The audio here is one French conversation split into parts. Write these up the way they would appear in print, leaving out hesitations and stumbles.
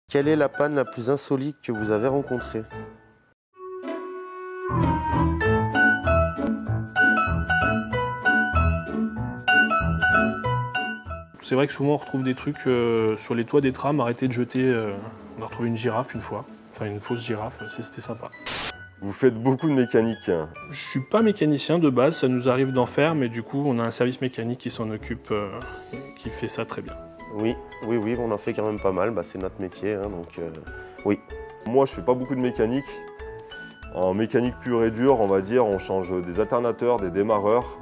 Quelle est la panne la plus insolite que vous avez rencontrée? C'est vrai que souvent on retrouve des trucs sur les toits des trams, arrêtés de jeter. On a retrouvé une girafe une fois, enfin une fausse girafe, c'était sympa. Vous faites beaucoup de mécanique. Je suis pas mécanicien de base, ça nous arrive d'en faire, mais du coup on a un service mécanique qui s'en occupe, qui fait ça très bien. Oui, on en fait quand même pas mal, c'est notre métier, hein, donc oui. Moi je fais pas beaucoup de mécanique. En mécanique pure et dure, on va dire, on change des alternateurs, des démarreurs.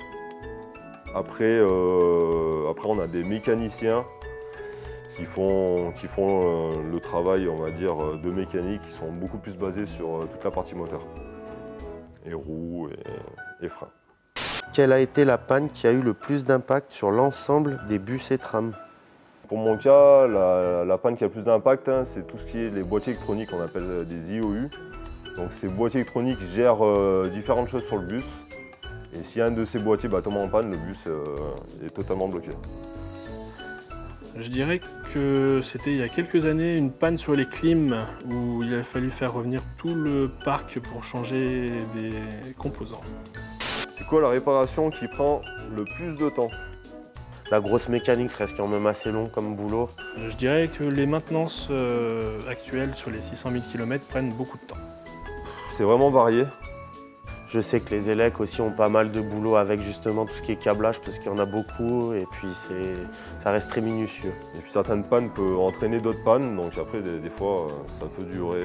Après on a des mécaniciens qui font le travail, on va dire, de mécanique, qui sont beaucoup plus basés sur toute la partie moteur. Et roues et freins. Quelle a été la panne qui a eu le plus d'impact sur l'ensemble des bus et trams? Pour mon cas, la panne qui a le plus d'impact, hein, c'est tout ce qui est les boîtiers électroniques, on appelle des IOU. Donc ces boîtiers électroniques gèrent différentes choses sur le bus. Et si un de ces boîtiers tombe en panne, le bus est totalement bloqué. Je dirais que c'était il y a quelques années une panne sur les clims où il a fallu faire revenir tout le parc pour changer des composants. C'est quoi la réparation qui prend le plus de temps? La grosse mécanique reste quand même assez long comme boulot. Je dirais que les maintenances actuelles sur les 600 000 km prennent beaucoup de temps. C'est vraiment varié. Je sais que les élecs aussi ont pas mal de boulot avec justement tout ce qui est câblage parce qu'il y en a beaucoup et puis ça reste très minutieux. Et puis certaines pannes peuvent entraîner d'autres pannes, donc après des fois ça peut durer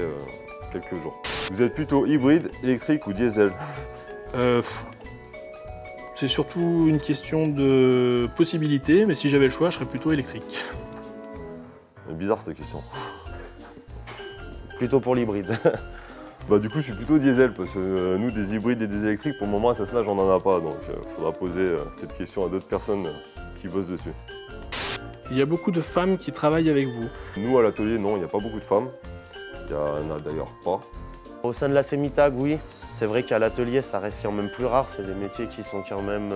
quelques jours. Vous êtes plutôt hybride, électrique ou diesel? C'est surtout une question de possibilité, mais si j'avais le choix, je serais plutôt électrique. C'est bizarre cette question. Plutôt pour l'hybride. Du coup, je suis plutôt diesel parce que nous, des hybrides et des électriques, pour le moment, à Cessna, j'en ai pas. Donc, il faudra poser cette question à d'autres personnes qui bossent dessus. Il y a beaucoup de femmes qui travaillent avec vous. Nous, à l'atelier, non, il n'y a pas beaucoup de femmes. Il n'y en a d'ailleurs pas. Au sein de la Semitag, oui. C'est vrai qu'à l'atelier, ça reste quand même plus rare. C'est des métiers qui sont quand même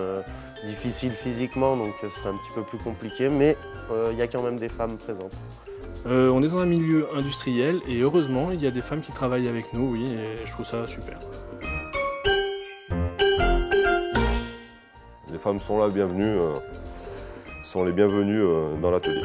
difficiles physiquement, donc c'est un petit peu plus compliqué. Mais il y a quand même des femmes présentes. On est dans un milieu industriel et heureusement, il y a des femmes qui travaillent avec nous, oui, et je trouve ça super. Les femmes sont là, bienvenues, sont les bienvenues dans l'atelier.